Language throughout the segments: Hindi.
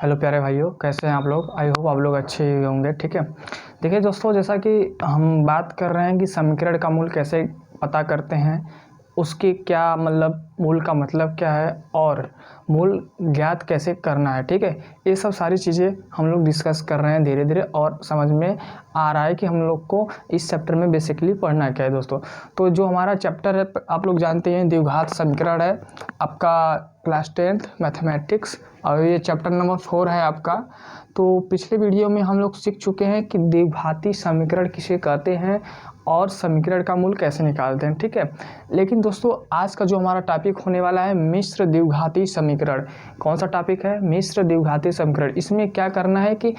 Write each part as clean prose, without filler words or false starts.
हेलो प्यारे भाइयों, कैसे हैं आप लोग। आई होप आप लोग अच्छे ही होंगे। ठीक है, देखिए दोस्तों, जैसा कि हम बात कर रहे हैं कि समीकरण का मूल कैसे पता करते हैं, उसकी क्या मतलब मूल का मतलब क्या है और मूल ज्ञात कैसे करना है। ठीक है, ये सब सारी चीज़ें हम लोग डिस्कस कर रहे हैं धीरे धीरे, और समझ में आ रहा है कि हम लोग को इस चैप्टर में बेसिकली पढ़ना क्या है दोस्तों। तो जो हमारा चैप्टर है आप लोग जानते हैं, द्विघात समीकरण है आपका क्लास 10th मैथमेटिक्स, और ये चैप्टर नंबर 4 है आपका। तो पिछले वीडियो में हम लोग सीख चुके हैं कि द्विघाती समीकरण किसे कहते हैं और समीकरण का मूल कैसे निकालते हैं। ठीक है, लेकिन दोस्तों आज का जो हमारा टॉपिक होने वाला है मिश्र द्विघाती समीकरण। कौन सा टॉपिक है? मिश्र द्विघाती समीकरण। इसमें क्या करना है कि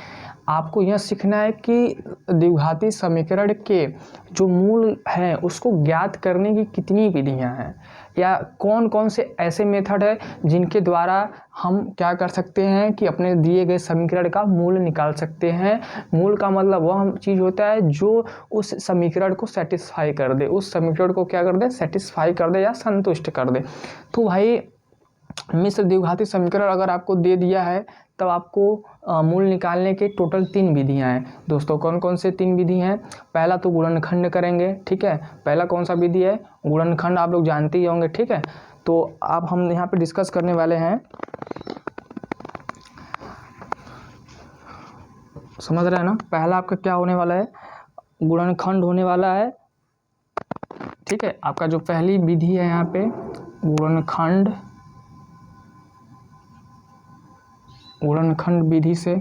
आपको यह सीखना है कि द्विघाती समीकरण के जो मूल हैं उसको ज्ञात करने की कितनी विधियां हैं, या कौन कौन से ऐसे मेथड है जिनके द्वारा हम क्या कर सकते हैं कि अपने दिए गए समीकरण का मूल निकाल सकते हैं। मूल का मतलब वह चीज़ होता है जो उस समीकरण को सेटिस्फाई कर दे, उस समीकरण को क्या कर दे, सेटिस्फाई कर दे या संतुष्ट कर दे। तो भाई मिश्र द्विघाती समीकरण अगर आपको दे दिया है तब आपको मूल निकालने के टोटल 3 विधियां हैं दोस्तों। कौन कौन से 3 विधि हैं? पहला तो गुणनखंड करेंगे। ठीक है, पहला कौन सा विधि है? गुणनखंड। आप लोग जानते ही होंगे। ठीक है, तो अब हम यहाँ पे डिस्कस करने वाले हैं, समझ रहे हैं ना। पहला आपका क्या होने वाला है? गुणनखंड होने वाला है। ठीक है, आपका जो पहली विधि है यहाँ पे गुणनखंड विधि से।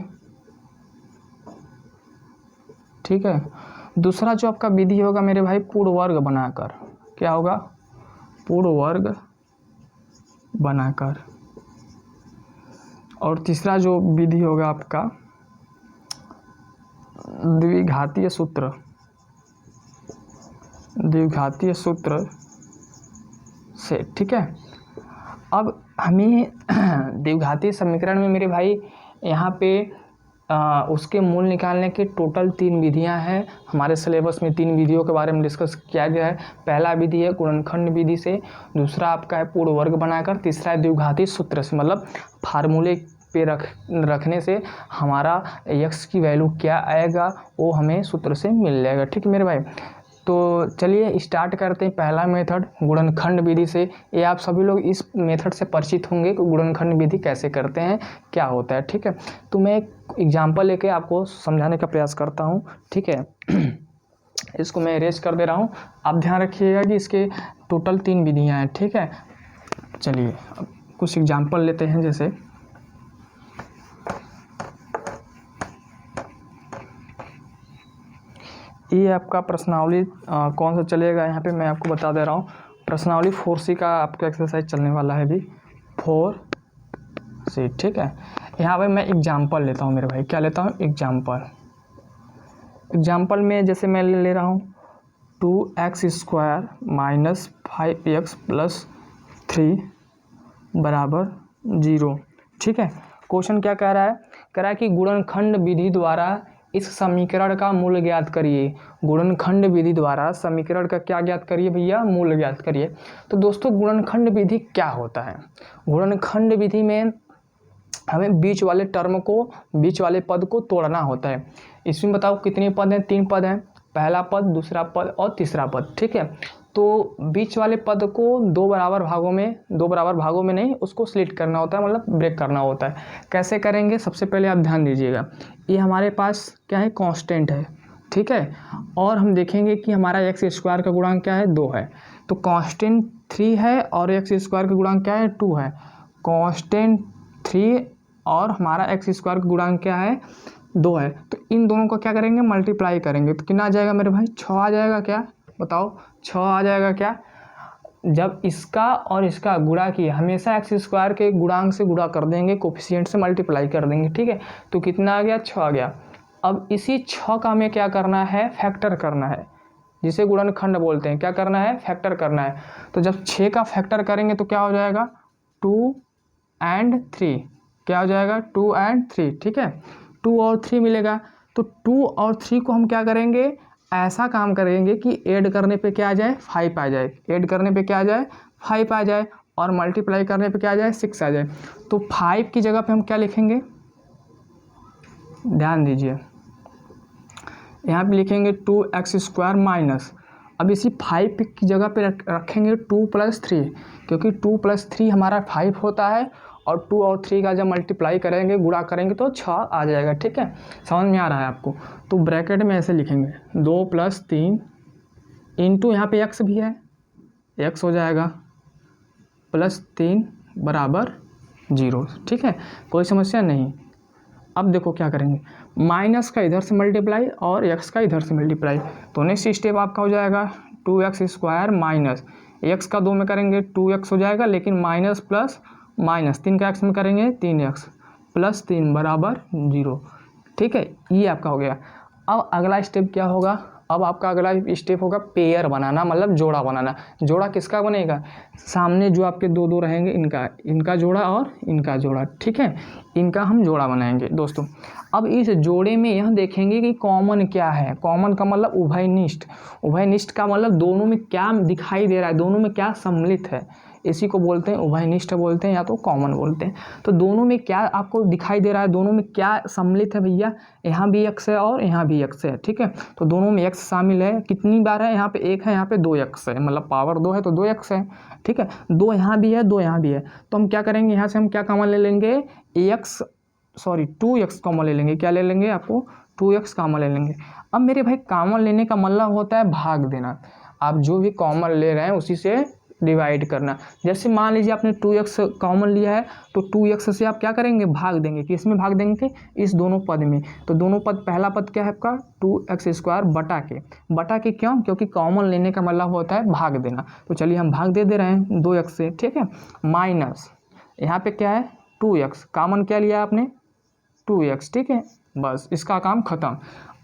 ठीक है, दूसरा जो आपका विधि होगा मेरे भाई पूर्ण वर्ग बनाकर। क्या होगा? पूर्ण वर्ग बनाकर। और तीसरा जो विधि होगा आपका द्विघातीय सूत्र से। ठीक है, अब हमें द्विघातीय समीकरण में मेरे भाई यहाँ पे उसके मूल निकालने के टोटल 3 विधियां हैं। हमारे सिलेबस में 3 विधियों के बारे में डिस्कस किया गया है। पहला विधि है गुणनखंड विधि से, दूसरा आपका है पूर्ण वर्ग बनाकर, तीसरा है द्विघाती सूत्र से, मतलब फार्मूले पे रखने से हमारा x की वैल्यू क्या आएगा वो हमें सूत्र से मिल जाएगा। ठीक है मेरे भाई, तो चलिए स्टार्ट करते हैं पहला मेथड गुणनखंड विधि से। ये आप सभी लोग इस मेथड से परिचित होंगे कि गुणनखंड विधि कैसे करते हैं, क्या होता है। ठीक है, तो मैं एक एग्जांपल लेके आपको समझाने का प्रयास करता हूँ। ठीक है, इसको मैं इरेज कर दे रहा हूँ। आप ध्यान रखिएगा कि इसके टोटल 3 विधियाँ हैं। ठीक है, चलिए अब कुछ एग्जाम्पल लेते हैं। जैसे ये आपका प्रश्नावली कौन सा चलेगा, यहाँ पे मैं आपको बता दे रहा हूँ। प्रश्नावली 4C का आपका एक्सरसाइज चलने वाला है अभी, 4C। ठीक है, यहाँ पे मैं एग्जांपल लेता हूँ मेरे भाई। क्या लेता हूँ? एग्जांपल में जैसे मैं ले रहा हूँ 2x² - 5x + 3 = 0। ठीक है, क्वेश्चन क्या कह रहा है? कह रहा है कि गुणनखंड विधि द्वारा इस समीकरण का मूल ज्ञात करिए। गुणनखंड विधि द्वारा समीकरण का क्या ज्ञात करिए भैया? मूल ज्ञात करिए। तो दोस्तों गुणनखंड विधि क्या होता है? गुणनखंड विधि में हमें बीच वाले पद को तोड़ना होता है। इसमें बताओ कितने पद हैं? 3 पद हैं, पहला पद, दूसरा पद और तीसरा पद। ठीक है, तो बीच वाले पद को 2 बराबर भागों में नहीं, उसको स्प्लिट करना होता है, मतलब ब्रेक करना होता है। कैसे करेंगे? सबसे पहले आप ध्यान दीजिएगा, ये हमारे पास क्या है? कांस्टेंट है। ठीक है, और हम देखेंगे कि हमारा x² का गुणांक क्या है? 2 है। तो कांस्टेंट 3 है और x² का गुणांक क्या है? 2 है। कांस्टेंट 3 और हमारा x² का गुणांक क्या है? 2 है। तो इन दोनों को क्या करेंगे? मल्टीप्लाई करेंगे। तो कितना आ जाएगा मेरे भाई? 6 आ जाएगा। क्या बताओ? 6 आ जाएगा। क्या? जब इसका और इसका गुणा किए, हमेशा x² के गुणांक से गुणा कर देंगे, कोफिशिएंट से मल्टीप्लाई कर देंगे। ठीक है, तो कितना आ गया? 6 आ गया। अब इसी 6 का हमें क्या करना है? फैक्टर करना है, जिसे गुणनखंड बोलते हैं। क्या करना है? फैक्टर करना है। तो जब 6 का फैक्टर करेंगे तो क्या हो जाएगा? 2 और 3। क्या हो जाएगा? 2 और 3। ठीक है, 2 और 3 मिलेगा। तो 2 और 3 को हम क्या करेंगे? ऐसा काम करेंगे कि ऐड करने पे क्या आ जाए? 5 आ जाए। ऐड करने पे क्या आ जाए? 5 आ जाए। और मल्टीप्लाई करने पे क्या आ जाए? 6 आ जाए। तो 5 की जगह पे हम क्या लिखेंगे? ध्यान दीजिए, यहाँ पे लिखेंगे 2x² माइनस, अब इसी 5 की जगह पे रखेंगे 2 + 3, क्योंकि 2 + 3 हमारा 5 होता है, और 2 और 3 का जब मल्टीप्लाई करेंगे, गुणा करेंगे तो 6 आ जाएगा। ठीक है, समझ में आ रहा है आपको? तो ब्रैकेट में ऐसे लिखेंगे 2 + 3 इंटू यहाँ पे x भी है, x हो जाएगा +3 बराबर 0। ठीक है, कोई समस्या नहीं। अब देखो क्या करेंगे, माइनस का इधर से मल्टीप्लाई और x का इधर से मल्टीप्लाई, तो नेक्स्ट स्टेप आपका हो जाएगा 2x² माइनस x का 2 में करेंगे 2x हो जाएगा, लेकिन माइनस प्लस माइनस 3 का x में करेंगे 3x +3 बराबर 0। ठीक है, ये आपका हो गया। अब अगला स्टेप क्या होगा, अब आपका अगला स्टेप होगा पेयर बनाना, मतलब जोड़ा बनाना। जोड़ा किसका बनेगा, सामने जो आपके दो दो रहेंगे इनका जोड़ा और इनका जोड़ा। ठीक है, इनका हम जोड़ा बनाएंगे दोस्तों। अब इस जोड़े में यह देखेंगे कि कॉमन क्या है। कॉमन का मतलब उभयनिष्ठ, उभयनिष्ठ का मतलब दोनों में क्या दिखाई दे रहा है, दोनों में क्या सम्मिलित है, इसी को बोलते हैं उभयनिष्ठ बोलते हैं या तो कॉमन बोलते हैं। तो दोनों में क्या आपको दिखाई दे रहा है, दोनों में क्या सम्मिलित है भैया, यहाँ भी x है और यहाँ भी x है। ठीक है, तो दोनों में x शामिल है। कितनी बार है, यहाँ पे 1 है, यहाँ पे 2x है, मतलब पावर 2 है तो 2x है। ठीक है, 2 यहाँ भी है, 2 यहाँ भी है, तो हम क्या करेंगे, यहाँ से हम क्या कॉमन ले लेंगे, 2x कॉमन ले लेंगे। क्या ले लेंगे, आपको 2x कॉमन ले लेंगे। अब मेरे भाई कॉमन लेने का मतलब होता है भाग देना। आप जो भी कॉमन ले रहे हैं उसी से डिवाइड करना। जैसे मान लीजिए आपने 2x कॉमन लिया है, तो 2x से आप क्या करेंगे, भाग देंगे। किस में भाग देंगे, इस दोनों पद में। तो दोनों पद, पहला पद क्या है आपका 2x² बटा के क्यों, क्योंकि कॉमन लेने का मतलब होता है भाग देना। तो चलिए हम भाग दे रहे हैं 2x से। ठीक है, माइनस यहाँ पे क्या है 2x, कॉमन क्या लिया आपने 2x। ठीक है, बस इसका काम खत्म।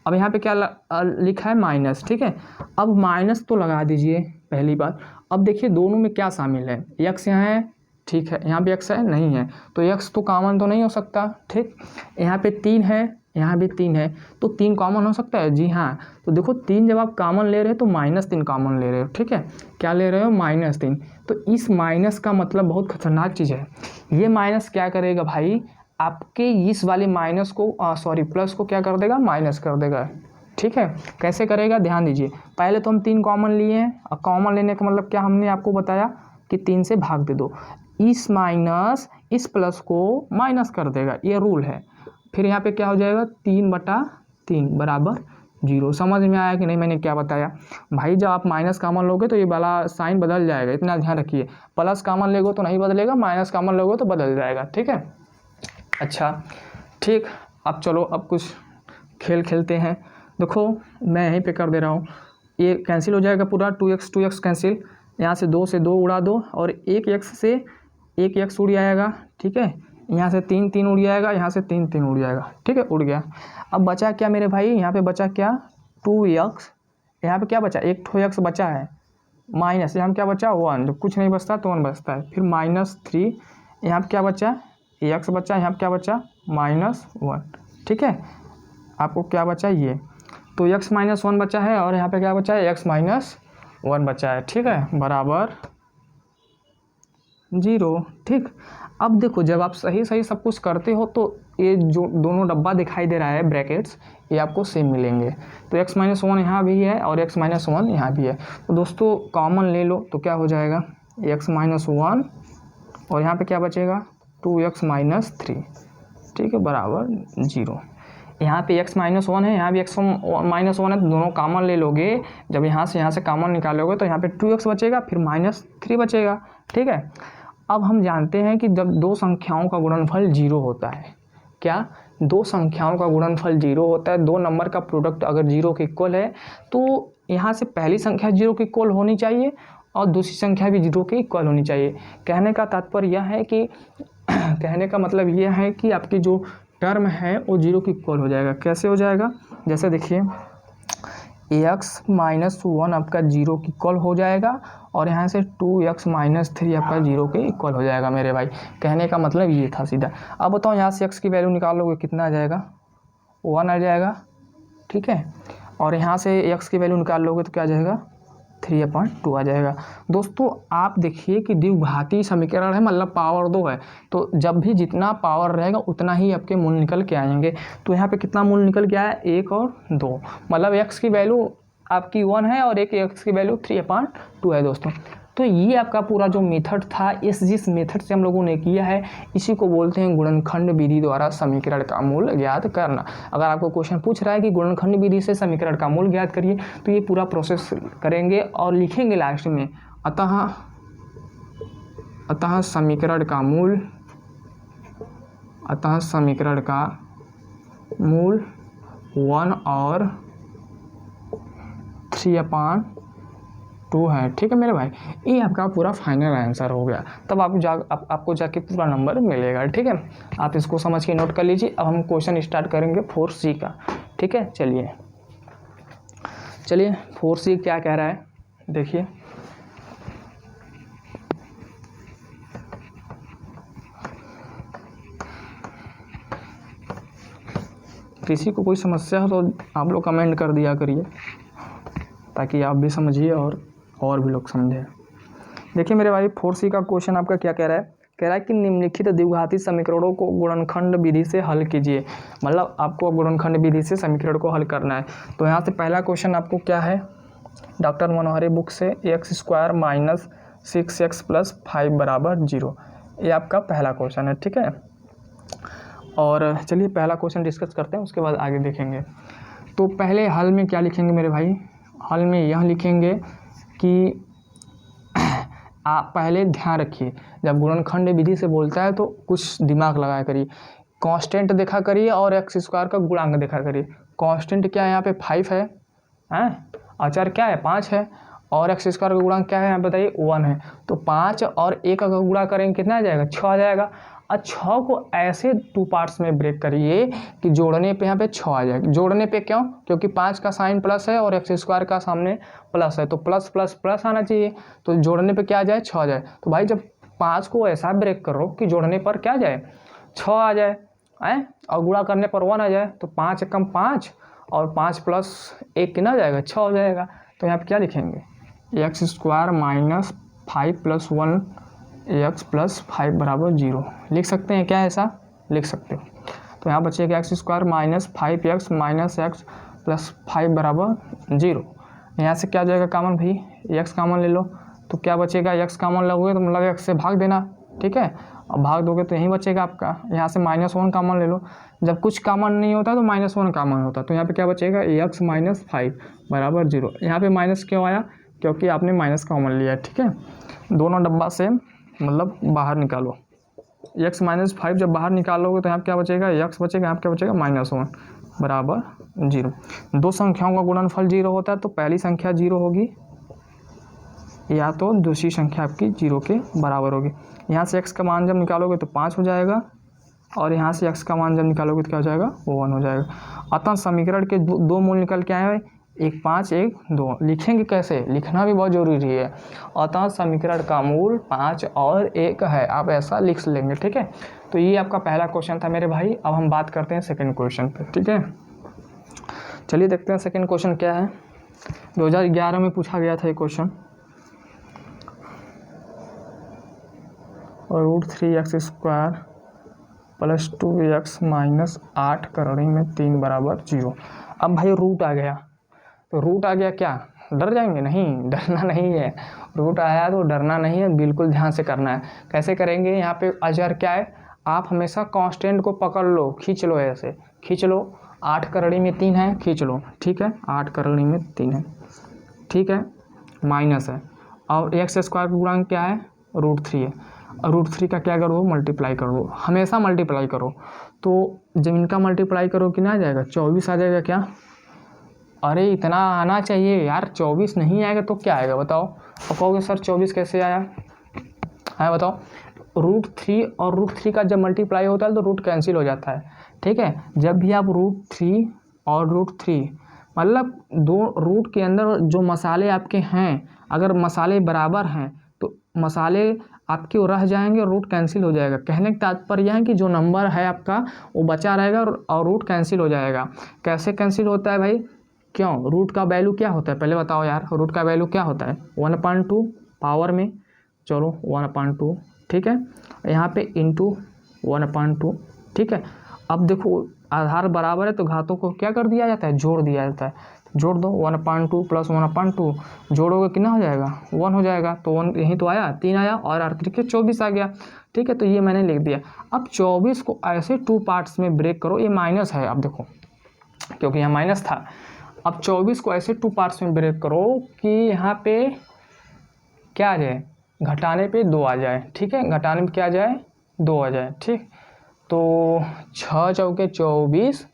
अब यहाँ पे क्या लिखा है माइनस। ठीक है, अब माइनस तो लगा दीजिए पहली बात। अब देखिए दोनों में क्या शामिल है, x यहाँ है, ठीक है, यहाँ भी x है, नहीं है तो x तो कॉमन तो नहीं हो सकता। ठीक, यहाँ पे 3 है, यहाँ भी 3 है, तो 3 कॉमन हो सकता है, जी हाँ। तो देखो 3 जब आप कॉमन ले रहे हो तो -3 कॉमन ले रहे हो। ठीक है, क्या ले रहे हो, -3। तो इस माइनस का मतलब बहुत खतरनाक चीज़ है। ये माइनस क्या करेगा भाई, आपके इस वाले माइनस को प्लस को क्या कर देगा, माइनस कर देगा। ठीक है, कैसे करेगा, ध्यान दीजिए। पहले तो हम 3 कॉमन लिए हैं, और कॉमन लेने का मतलब क्या हमने आपको बताया कि 3 से भाग दे दो, इस माइनस इस प्लस को माइनस कर देगा, ये रूल है। फिर यहाँ पे क्या हो जाएगा 3/3 बराबर 0। समझ में आया कि नहीं मैंने क्या बताया भाई? जब आप माइनस कॉमन लोगे तो ये वाला साइन बदल जाएगा, इतना ध्यान रखिए। प्लस कॉमन लोगे तो नहीं बदलेगा, माइनस कॉमन लोगे तो बदल जाएगा। ठीक है, अच्छा ठीक। अब चलो अब कुछ खेल खेलते हैं। देखो मैं यहीं पे कर दे रहा हूँ, ये कैंसिल हो जाएगा पूरा, 2x कैंसिल, यहाँ से 2 से 2 उड़ा दो, और एक x से एक x उड़ जाएगा। ठीक है, यहाँ से 3 उड़ जाएगा, यहाँ से 3 उड़ जाएगा। ठीक है, उड़ गया। अब बचा क्या मेरे भाई, यहाँ पे बचा क्या 2x, यहाँ पे क्या बचा, एक ठो x बचा है, माइनस यहाँ क्या बचा 1, जब कुछ नहीं बचता तो 1 बचता है। फिर -3, यहाँ पे क्या बचा x बचा, यहाँ पे क्या बचा -1। ठीक है, आपको क्या बचा ये, तो x - 1 बचा है, और यहाँ पे क्या बचा है x - 1 बचा है। ठीक है, बराबर 0। ठीक, अब देखो जब आप सही सब कुछ करते हो तो ये जो दोनों डब्बा दिखाई दे रहा है ब्रैकेट्स, ये आपको सेम मिलेंगे। तो x - 1 यहाँ भी है और x - 1 यहाँ भी है। तो दोस्तों कॉमन ले लो तो क्या हो जाएगा x - 1, और यहाँ पे क्या बचेगा 2x - 3। ठीक है, बराबर 0। यहाँ पे x - 1 है, यहाँ भी x - 1 है, तो दोनों कॉमन ले लोगे। जब यहाँ से कॉमन निकालोगे तो यहाँ पे 2x बचेगा, फिर -3 बचेगा। ठीक है, अब हम जानते हैं कि जब दो संख्याओं का गुणनफल 0 होता है, क्या दो संख्याओं का गुणनफल 0 होता है, दो नंबर का प्रोडक्ट अगर 0 के इक्वल है, तो यहाँ से पहली संख्या 0 के इक्वल होनी चाहिए और दूसरी संख्या भी 0 के इक्वल होनी चाहिए। कहने का तात्पर्य यह है कि कहने का मतलब यह है कि आपकी जो टर्म है वो 0 के इक्वल हो जाएगा। कैसे हो जाएगा, जैसे देखिए x - 1 आपका 0 के इक्वल हो जाएगा, और यहाँ से 2x - 3 आपका 0 के इक्वल हो जाएगा मेरे भाई। कहने का मतलब ये था सीधा। अब बताओ यहाँ से x की वैल्यू निकालोगे कितना आ जाएगा, 1 आ जाएगा। ठीक है, और यहाँ से x की वैल्यू निकाल लोगे तो क्या आ जाएगा 3/2 आ जाएगा। दोस्तों आप देखिए कि द्विघाती समीकरण है, मतलब पावर 2 है, तो जब भी जितना पावर रहेगा उतना ही आपके मूल निकल के आएंगे। तो यहाँ पे कितना मूल निकल के आया, 1 और 2, मतलब x की वैल्यू आपकी 1 है और एक x की वैल्यू 3/2 है दोस्तों। तो ये आपका पूरा जो मेथड था, जिस मेथड से हम लोगों ने किया है, इसी को बोलते हैं गुणनखंड विधि द्वारा समीकरण का मूल ज्ञात करना। अगर आपको क्वेश्चन पूछ रहा है कि गुणनखंड विधि से समीकरण का मूल ज्ञात करिए, तो ये पूरा प्रोसेस करेंगे और लिखेंगे लास्ट में, अतः समीकरण का मूल 1 और 3/2 है। ठीक है मेरे भाई, ये आपका पूरा फाइनल आंसर हो गया। तब आपको जाके पूरा नंबर मिलेगा। ठीक है, आप इसको समझ के नोट कर लीजिए। अब हम क्वेश्चन स्टार्ट करेंगे 4C का। ठीक है, चलिए 4C क्या कह रहा है, देखिए किसी को कोई समस्या हो तो आप लोग कमेंट कर दिया करिए, ताकि आप भी समझिए और भी लोग समझें। देखिए मेरे भाई 4C का क्वेश्चन आपका क्या कह रहा है, कि निम्नलिखित द्विघाती समीकरणों को गुणनखंड विधि से हल कीजिए। मतलब आपको गुणनखंड विधि से समीकरण को हल करना है। तो यहाँ से पहला क्वेश्चन आपको क्या है, डॉक्टर मनोहरी बुक से x² - 6x + 5 = 0, ये आपका पहला क्वेश्चन है। ठीक है, और चलिए पहला क्वेश्चन डिस्कस करते हैं, उसके बाद आगे देखेंगे। तो पहले हल में क्या लिखेंगे मेरे भाई, हल में यह लिखेंगे कि आप पहले ध्यान रखिए, जब गुणनखंड विधि से बोलता है तो कुछ दिमाग लगाया करिए। कांस्टेंट देखा करिए और x² का गुणांक देखा करिए। कांस्टेंट क्या है यहाँ पे 5 है, अचर क्या है 5 है, और x² का गुणांक क्या है यहाँ बताइए 1 है। तो 5 और 1 का गुणा करेंगे कितना आ जाएगा, 6 आ जाएगा। और 6 को ऐसे 2 पार्ट्स में ब्रेक करिए कि जोड़ने पे यहाँ पे 6 आ जाएगा। जोड़ने पे क्यों, क्योंकि 5 का साइन प्लस है और x² का सामने प्लस है, तो प्लस प्लस प्लस आना चाहिए। तो जोड़ने पे क्या आ जाए, 6 आ जाए। तो भाई जब 5 को ऐसा ब्रेक करो कि जोड़ने पर क्या आ जाए, 6 आ जाए, और गुणा करने पर 1 आ जाए, तो 5 एकम 5 और 5 + 1 कितना आ जाएगा, 6 हो जाएगा। तो यहाँ पे क्या लिखेंगे, x² - 5 + 1 x + 5 = 0 लिख सकते हैं क्या, ऐसा लिख सकते हो। तो यहाँ बचेगा x² - 5x - x + 5 = 0। यहाँ से क्या जाएगा कॉमन भाई, x कॉमन ले लो, तो क्या बचेगा, x कॉमन लोगे तो मतलब x से भाग देना। ठीक है, और भाग दोगे तो यहीं बचेगा आपका। यहाँ से -1 कॉमन ले लो, जब कुछ कॉमन नहीं होता तो -1 कॉमन होता, तो यहाँ पे क्या बचेगा, x - 5 = 0। यहाँ पे माइनस क्यों आया, क्योंकि आपने माइनस कॉमन लिया। ठीक है, दोनों डब्बा से मतलब बाहर निकालो, x - 5 जब बाहर निकालोगे तो यहाँ क्या बचेगा, x बचेगा, यहाँ क्या बचेगा -1 = 0। दो संख्याओं का गुणनफल 0 होता है, तो पहली संख्या 0 होगी या तो दूसरी संख्या आपकी 0 के बराबर होगी। यहाँ से x का मान जब निकालोगे तो 5 हो जाएगा, और यहाँ से x का मान जब निकालोगे तो क्या हो जाएगा, वो 1 हो जाएगा। अतः समीकरण के दो मूल निकल के आए हैं, 1 5 1 2। लिखेंगे कैसे, लिखना भी बहुत जरूरी है। अतः समीकरण का मूल 5 और 1 है, आप ऐसा लिख लेंगे। ठीक है, तो ये आपका पहला क्वेश्चन था मेरे भाई। अब हम बात करते हैं सेकंड क्वेश्चन पे। ठीक है, चलिए देखते हैं सेकंड क्वेश्चन क्या है। 2011 में पूछा गया था ये क्वेश्चन। √3x² + 2x - 8 करड़ी में 3 = 0। अब भाई रूट आ गया, तो रूट आ गया क्या डर जाएंगे, नहीं डरना नहीं है। रूट आया तो डरना नहीं है, बिल्कुल ध्यान से करना है। कैसे करेंगे, यहाँ पे अजर क्या है, आप हमेशा कांस्टेंट को पकड़ लो, खींच लो, ऐसे खींच लो। 8 करड़ी में 3 है, खींच लो। ठीक है, 8 करड़ी में 3 है, ठीक है, माइनस है, और x² का गुणांक क्या है, √3 है। और √3 का क्या करो, मल्टीप्लाई कर दो, हमेशा मल्टीप्लाई करो। तो जब इनका मल्टीप्लाई करो कितना आ जाएगा, 24 आ जाएगा क्या, अरे इतना आना चाहिए यार, 24 नहीं आएगा तो क्या आएगा बताओ। और कहोगे सर 24 कैसे आया है, बताओ। √3 और √3 का जब मल्टीप्लाई होता है तो रूट कैंसिल हो जाता है। ठीक है, जब भी आप √3 और √3 मतलब दो रूट के अंदर जो मसाले आपके हैं, अगर मसाले बराबर हैं तो मसाले आपके रह जाएंगे और रूट कैंसिल हो जाएगा। कहने का तात्पर्य है कि जो नंबर है आपका वो बचा रहेगा और रूट कैंसिल हो जाएगा। कैसे कैंसिल होता है भाई, क्यों, रूट का वैल्यू क्या होता है पहले बताओ यार, रूट का वैल्यू क्या होता है 1/2 पावर में, चलो 1/2 ठीक है, यहाँ पे इंटू 1/2 ठीक है। अब देखो आधार बराबर है तो घातों को क्या कर दिया जाता है, जोड़ दिया जाता है। जोड़ दो 1/2 प्लस 1/2 जोड़ोगे कितना हो जाएगा 1 हो जाएगा, तो 1 यहीं तो आया 3 आया और 8 3 24 आ गया ठीक है। तो ये मैंने लिख दिया। अब 24 को ऐसे 2 पार्ट्स में ब्रेक करो, ये माइनस है अब देखो क्योंकि यहाँ माइनस था। अब 24 को ऐसे 2 पार्ट्स में ब्रेक करो कि यहाँ पे क्या आ जाए, घटाने पे 2 आ जाए ठीक है, घटाने में क्या आ जाए 2 आ जाए ठीक। तो 6 चौके 24,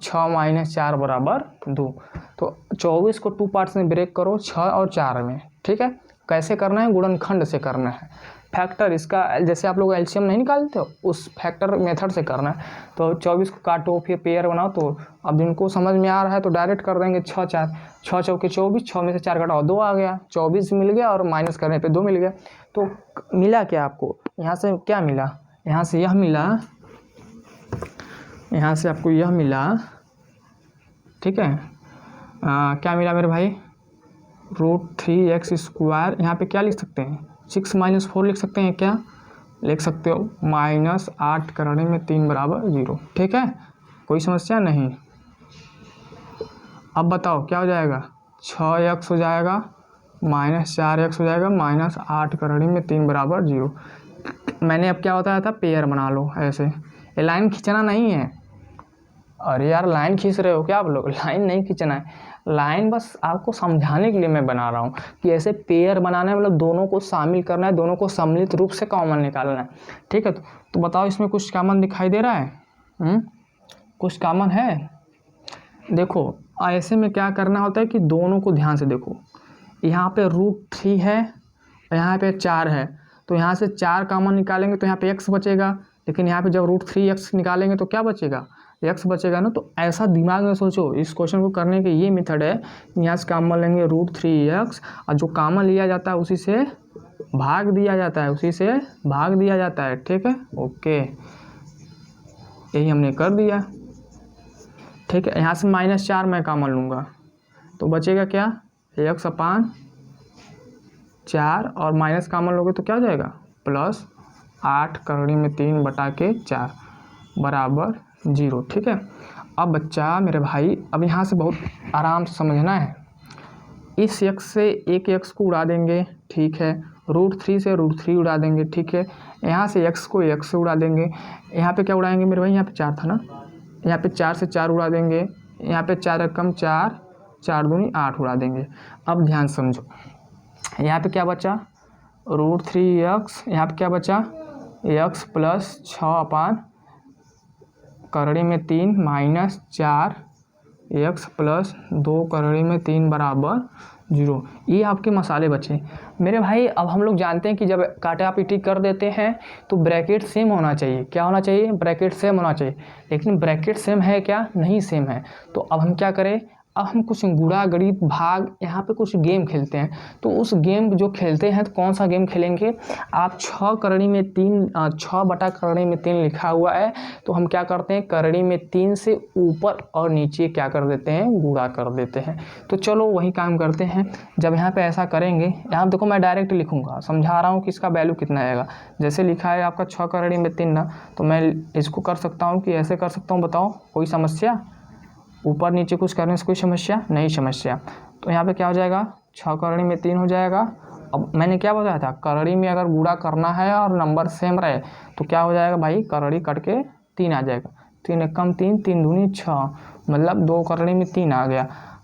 6 माइनस 4 बराबर 2। तो 24 को 2 पार्ट्स में ब्रेक करो 6 और 4 में ठीक है। कैसे करना है, गुणनखंड से करना है, फैक्टर इसका जैसे आप लोग एलसीएम नहीं निकालते हो उस फैक्टर मेथड से करना है। तो 24 को काटो फिर पेयर बनाओ। तो अब जिनको समझ में आ रहा है तो डायरेक्ट कर देंगे 6 4, 6 चौके 24, 6 में से 4 घटाओ 2 आ गया, 24 मिल गया और माइनस करने पे 2 मिल गया। तो मिला क्या आपको, यहाँ से क्या मिला, यहाँ से यह मिला, यहाँ से आपको यह मिला ठीक है। क्या मिला मेरे भाई, √3x²। यहाँ पे क्या लिख सकते हैं 6 - 4 लिख सकते हैं, क्या लिख सकते हो -8 करने में 3 बराबर 0 ठीक है, कोई समस्या नहीं। अब बताओ क्या हो जाएगा, 6x हो जाएगा -4x हो जाएगा -8 करने में 3 बराबर 0। मैंने अब क्या बताया था, पेयर बना लो ऐसे, ये लाइन खींचना नहीं है। अरे यार लाइन खींच रहे हो क्या आप लोग, लाइन नहीं खींचना है, लाइन बस आपको समझाने के लिए मैं बना रहा हूँ कि ऐसे पेयर बनाना है, मतलब दोनों को शामिल करना है, दोनों को सम्मिलित रूप से कॉमन निकालना है ठीक है। तो बताओ इसमें कुछ कॉमन दिखाई दे रहा है, कुछ कॉमन है। देखो ऐसे में क्या करना होता है कि दोनों को ध्यान से देखो, यहाँ पे √3 है, यहाँ पे 4 है, तो यहाँ से 4 कॉमन निकालेंगे तो यहाँ पे x बचेगा, लेकिन यहाँ पे जब √3x निकालेंगे तो क्या बचेगा, x बचेगा ना। तो ऐसा दिमाग में सोचो, इस क्वेश्चन को करने के ये मेथड है, यहाँ से कॉमन लेंगे √3x और जो कॉमन लिया जाता है उसी से भाग दिया जाता है, उसी से भाग दिया जाता है ठीक है। ओके यही हमने कर दिया ठीक है। यहाँ से -4 मैं कॉमन लूँगा तो बचेगा क्या, x/4 और माइनस कॉमन लोगे तो क्या हो जाएगा +8 करने में 3 बटा के 4 बराबर 0 ठीक है। अब बच्चा मेरे भाई, अब यहाँ से बहुत आराम से समझना है, इस x से एक x को उड़ा देंगे ठीक है, √3 से √3 उड़ा देंगे ठीक है, यहाँ से x को x से उड़ा देंगे, यहाँ पे क्या उड़ाएंगे मेरे भाई, यहाँ पे 4 था ना, यहाँ पे 4 से 4 उड़ा देंगे, यहाँ पे 4 रकम 4, 4 दूनी 8 उड़ा देंगे। अब ध्यान समझो, यहाँ पे क्या बचा √3x, यहाँ पे क्या बचा x + 6 करने में 3 -4 x + 2 करने में 3 बराबर 0। ये आपके मसाले बचे मेरे भाई। अब हम लोग जानते हैं कि जब काटा पीटी कर देते हैं तो ब्रैकेट सेम होना चाहिए, क्या होना चाहिए, ब्रैकेट सेम होना चाहिए, लेकिन ब्रैकेट सेम है क्या, नहीं सेम है। तो अब हम क्या करें, अब हम कुछ गुणा गणित भाग यहाँ पे कुछ गेम खेलते हैं। तो उस गेम जो खेलते हैं तो कौन सा गेम खेलेंगे, आप 6 करनी में 3 6 बटा करनी में 3 लिखा हुआ है, तो हम क्या करते हैं करनी में 3 से ऊपर और नीचे क्या कर देते हैं, गुणा कर देते हैं। तो चलो वही काम करते हैं। जब यहाँ पे ऐसा करेंगे, यहाँ देखो मैं डायरेक्ट लिखूँगा, समझा रहा हूँ कि इसका वैल्यू कितना आएगा। जैसे लिखा है आपका 6 करनी में 3 ना, तो मैं इसको कर सकता हूँ कि ऐसे कर सकता हूँ, बताओ कोई समस्या, ऊपर नीचे कुछ करने से कोई समस्या नहीं, समस्या। तो यहाँ पे क्या हो जाएगा 6 करनी में 3 हो जाएगा। अब मैंने क्या बताया था, करड़ी में अगर गुणा करना है और नंबर सेम रहे तो क्या हो जाएगा भाई, करड़ी कट के 3 आ जाएगा, 3 एकम 3, 3 दूनी 6, मतलब 2 करड़ी में 3 आ गया।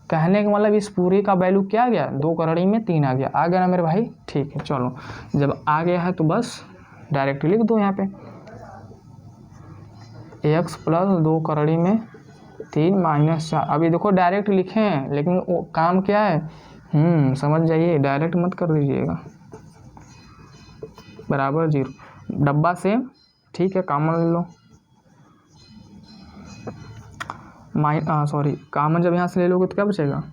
कहने का मतलब इस पूरे का वैल्यू क्या आ गया, 2 करड़ी में 3 आ गया, आ गया ना मेरे भाई। ठीक है चलो, जब आ गया है तो बस डायरेक्ट लिख दो यहाँ पे x + 2 करड़ी में 3 -4। अभी देखो डायरेक्ट लिखे हैं, लेकिन वो काम क्या है, समझ जाइए, डायरेक्ट मत कर दीजिएगा, बराबर 0 डब्बा से ठीक है, कॉमन ले लो, कॉमन जब यहाँ से ले लोगे तो क्या बचेगा,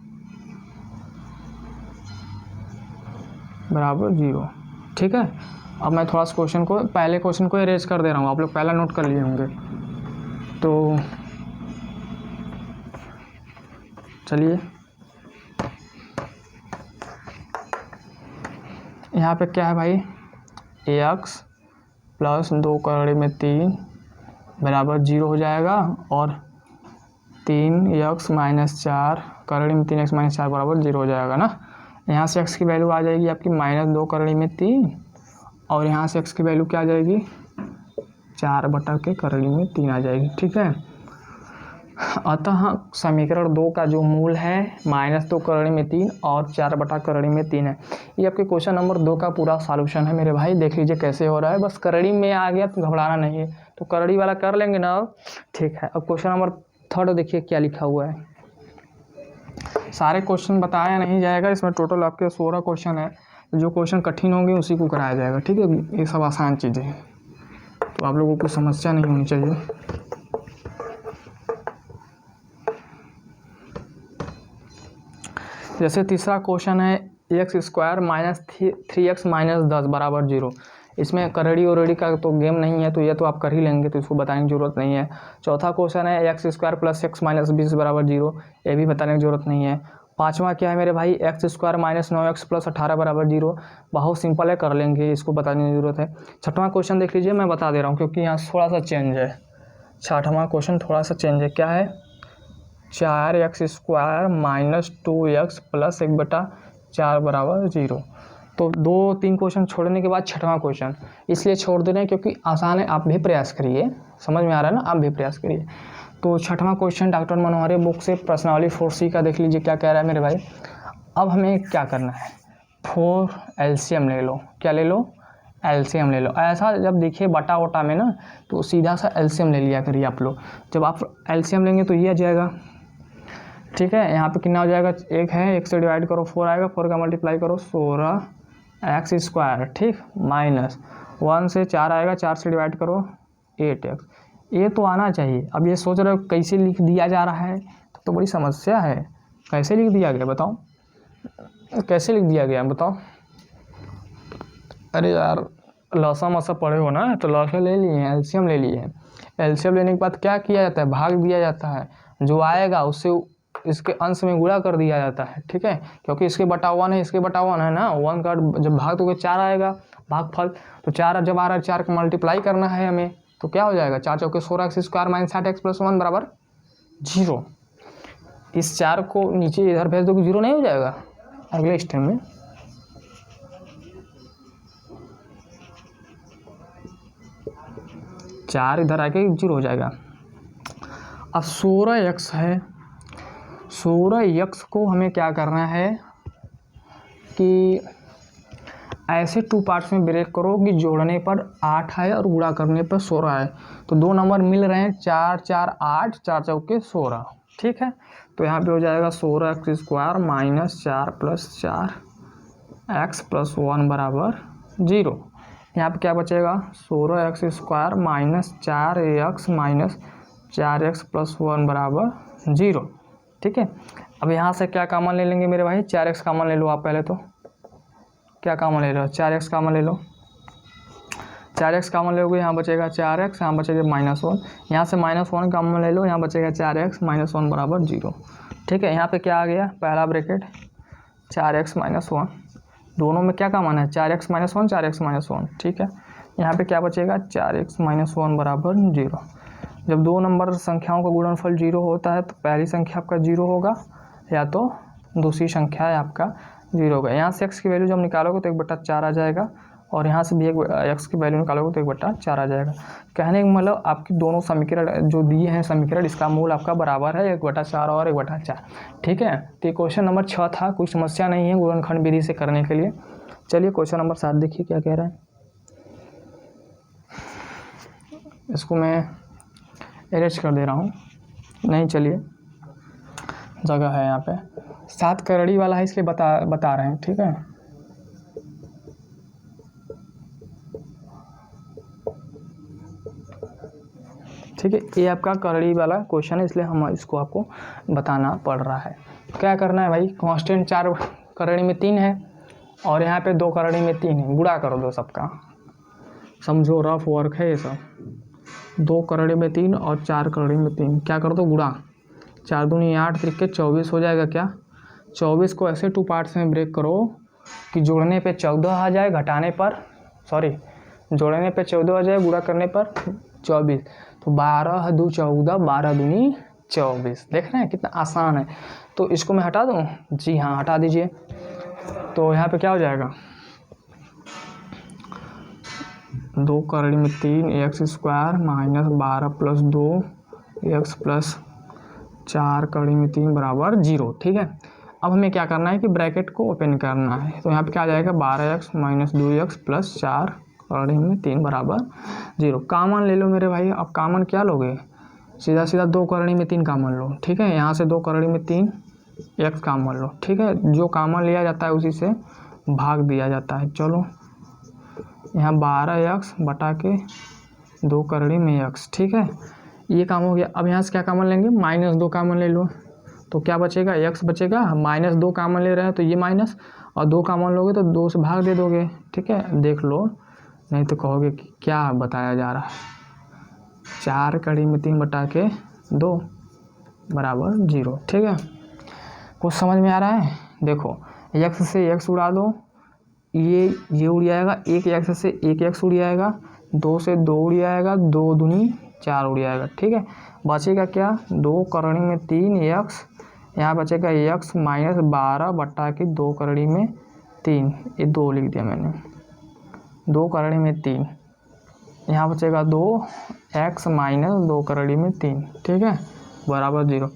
बराबर 0 ठीक है। अब मैं थोड़ा सा क्वेश्चन को, पहले क्वेश्चन को इरेज कर दे रहा हूँ, आप लोग पहला नोट कर लिए होंगे। तो चलिए यहाँ पे क्या है भाई, x प्लस 2 करड़ी में 3 बराबर 0 हो जाएगा, और 3x माइनस 4 करड़ी में 3x माइनस 4 बराबर 0 हो जाएगा ना। यहाँ से x की वैल्यू आ जाएगी आपकी -2 करड़ी में 3, और यहाँ से x की वैल्यू क्या आ जाएगी 4 बटा के करड़ी में 3 आ जाएगी। ठीक है, अतः समीकरण 2 का जो मूल है -2 करड़ी में 3 और 4 बटा करड़ी में 3 है। ये आपके क्वेश्चन नंबर 2 का पूरा सॉल्यूशन है मेरे भाई। देख लीजिए कैसे हो रहा है, बस करड़ी में आ गया तो घबराना नहीं है, तो करड़ी वाला कर लेंगे ना अब। ठीक है, अब क्वेश्चन नंबर 3 देखिए क्या लिखा हुआ है। सारे क्वेश्चन बताया नहीं जाएगा, इसमें टोटल आपके 16 क्वेश्चन है। जो क्वेश्चन कठिन होंगे उसी को कराया जाएगा। ठीक है, ये सब आसान चीज़ें हैं, तो आप लोगों को समस्या नहीं होनी चाहिए। जैसे तीसरा क्वेश्चन है x² माइनस 3x माइनस 10 बराबर 0। इसमें करड़ी और रेडी का तो गेम नहीं है, तो ये तो आप कर ही लेंगे, तो इसको बताने की जरूरत नहीं है। चौथा क्वेश्चन है x² प्लस x माइनस 20 बराबर 0। ये भी बताने की जरूरत नहीं है। पाँचवा क्या है मेरे भाई, x² माइनस 9x प्लस 18 बराबर 0। बहुत सिंपल है, कर लेंगे, इसको बताने की जरूरत है। छठवां क्वेश्चन देख लीजिए, मैं बता दे रहा हूँ क्योंकि यहाँ थोड़ा सा चेंज है। छठवां क्वेश्चन थोड़ा सा चेंज है, क्या है 4x² माइनस 2x प्लस 1/4 बराबर 0। तो 2-3 क्वेश्चन छोड़ने के बाद छठवां क्वेश्चन इसलिए छोड़ दे रहे हैं क्योंकि आसान है, आप भी प्रयास करिए। समझ में आ रहा है ना, आप भी प्रयास करिए। तो छठवां क्वेश्चन डॉक्टर मनोहरी बुक से प्रश्नावली 4C का देख लीजिए क्या कह रहा है मेरे भाई। अब हमें क्या करना है, 4 LCM ले लो। क्या ले लो, LCM ले लो। ऐसा जब देखिए बटा वटा में ना, तो सीधा सा LCM ले लिया करिए आप लोग। जब आप LCM लेंगे तो ये आ जाएगा। ठीक है, यहाँ पे कितना हो जाएगा, 1 है, 1 से डिवाइड करो 4 आएगा, 4 का मल्टीप्लाई करो 16x²। ठीक, माइनस 1 से 4 आएगा, 4 से डिवाइड करो 8x। ये तो आना चाहिए। अब ये सोच रहे हो कैसे लिख दिया जा रहा है, तो बड़ी समस्या है। कैसे लिख दिया गया बताओ, कैसे लिख दिया गया बताओ। अरे यार लसा मसा पढ़े हो ना, तो लसा ले लिए हैं, LCM ले लिए हैं। LCM लेने के बाद क्या किया जाता है, भाग दिया जाता है। जो आएगा उससे इसके अंश में गुणा कर दिया जाता है। ठीक है, क्योंकि इसके बटा 1 है, इसके बटा 1 है ना, 1 का जब भाग दोगे 4 आएगा भागफल। तो 4 जब आ रहा है, 4 का मल्टीप्लाई करना है हमें, तो क्या हो जाएगा 4 चौके 16x² माइनस 60x प्लस 1 बराबर 0। इस 4 को नीचे इधर भेज दोगे 0 नहीं हो जाएगा अगले स्टेप में। चार इधर आके 0 हो जाएगा। अब 16x है, 16x को हमें क्या करना है कि ऐसे 2 पार्ट्स में ब्रेक करो कि जोड़ने पर 8 है और गुणा करने पर 16 है। तो 2 नंबर मिल रहे हैं, 4 4 8, 4 चौके 16। ठीक है, तो यहाँ पे हो जाएगा 16x² minus 4 plus 4x plus 1 बराबर 0। यहाँ पे क्या बचेगा, 16x² minus 4x minus 4x plus 1 बराबर 0। ठीक है, अब यहाँ से क्या कॉमन ले लेंगे मेरे भाई, 4x कॉमन ले लो आप पहले। तो क्या कॉमन ले लो, 4x कॉमन ले लो। 4x कॉमन लोगे, यहाँ बचेगा 4x, यहाँ बचेगा -1। यहाँ से -1 कॉमन ले लो, यहाँ बचेगा 4x माइनस 1 बराबर 0। ठीक है, यहाँ पे क्या आ गया, पहला ब्रैकेट 4x माइनस 1, दोनों में क्या कॉमन है 4x माइनस 1, 4x माइनस 1। ठीक है, यहाँ पे क्या बचेगा 4x माइनस 1 बराबर 0। जब 2 नंबर संख्याओं का गुणनफल 0 होता है तो पहली संख्या आपका 0 होगा, या तो दूसरी संख्या है आपका 0 होगा। यहाँ से x की वैल्यू जब निकालोगे तो 1/4 आ जाएगा, और यहाँ से भी x की वैल्यू निकालोगे तो 1/4 आ जाएगा। कहने का मतलब आपकी दोनों समीकरण जो दिए हैं समीकरण, इसका मूल आपका बराबर है 1/4 और 1/4। ठीक है, तो ये क्वेश्चन नंबर 6 था, कोई समस्या नहीं है गुणनखंड विधि से करने के लिए। चलिए क्वेश्चन नंबर 7 देखिए क्या कह रहा है। इसको मैं अरेंज कर दे रहा हूँ, नहीं चलिए जगह है यहाँ पे। 7 करड़ी वाला है इसलिए बता रहे हैं। ठीक है, ठीक है, ये आपका करड़ी वाला क्वेश्चन है इसलिए हम इसको आपको बताना पड़ रहा है। क्या करना है भाई, कांस्टेंट 4 करड़ी में 3 है और यहाँ पे 2 करड़ी में 3 है, गुणा कर दो सबका। समझो रफ वर्क है ये सब। 2 करड़ी में 3 और 4 करड़ी में 3 क्या कर दो, गुणा। 4 दूनी 8 त्रिके 24 हो जाएगा क्या। 24 को ऐसे 2 पार्ट्स में ब्रेक करो कि जोड़ने पे 14 आ जाए, घटाने पर जोड़ने पे 14 आ जाए, गुणा करने पर 24। तो 12 2 14, 12 दूनी 24। देख रहे हैं कितना आसान है। तो इसको मैं हटा दूँ? जी हाँ, हटा दीजिए। तो यहाँ पे क्या हो जाएगा, 2 कड़ी में 3 x square minus 12 plus 2 x plus 4 कड़ी में 3 बराबर 0। ठीक है, अब हमें क्या करना है कि ब्रैकेट को ओपन करना है। तो यहाँ पे क्या आ जाएगा, 12x माइनस 2x प्लस 4 कड़ी में 3 बराबर 0। कामन ले लो मेरे भाई। अब कामन क्या लोगे, सीधा सीधा 2 कड़ी में 3 कामन लो। ठीक है, यहाँ से 2 कड़ी में 3 x कामन लो। ठीक है, जो कामन लिया जाता है उसी से भाग दिया जाता है। चलो यहाँ 12x बटा के 2 कड़ी में x। ठीक है, ये काम हो गया। अब यहाँ से क्या कामन लेंगे, -2 कामन ले लो। तो क्या बचेगा, x बचेगा। -2 कामन ले रहे हैं तो ये माइनस, और 2 कामन लोगे तो 2 से भाग दे दोगे। ठीक है, देख लो, नहीं तो कहोगे कि क्या बताया जा रहा है। 4 कड़ी में 3 बटा के 2 बराबर 0। ठीक है, कुछ समझ में आ रहा है। देखो x से x उड़ा दो, ये उड़ जाएगा। एक x से एक x उड़ जाएगा, 2 से 2 उड़ जाएगा, 2 दूनी 4 उड़ जाएगा। ठीक है, बचेगा क्या, 2 कड़ी में 3 x, यहाँ बचेगा x माइनस 12 बटा के 2 कड़ी में 3, ये 2 लिख दिया मैंने, 2 कड़ी में 3, यहाँ बचेगा 2x माइनस 2 कड़ी में 3। ठीक है, बराबर 0।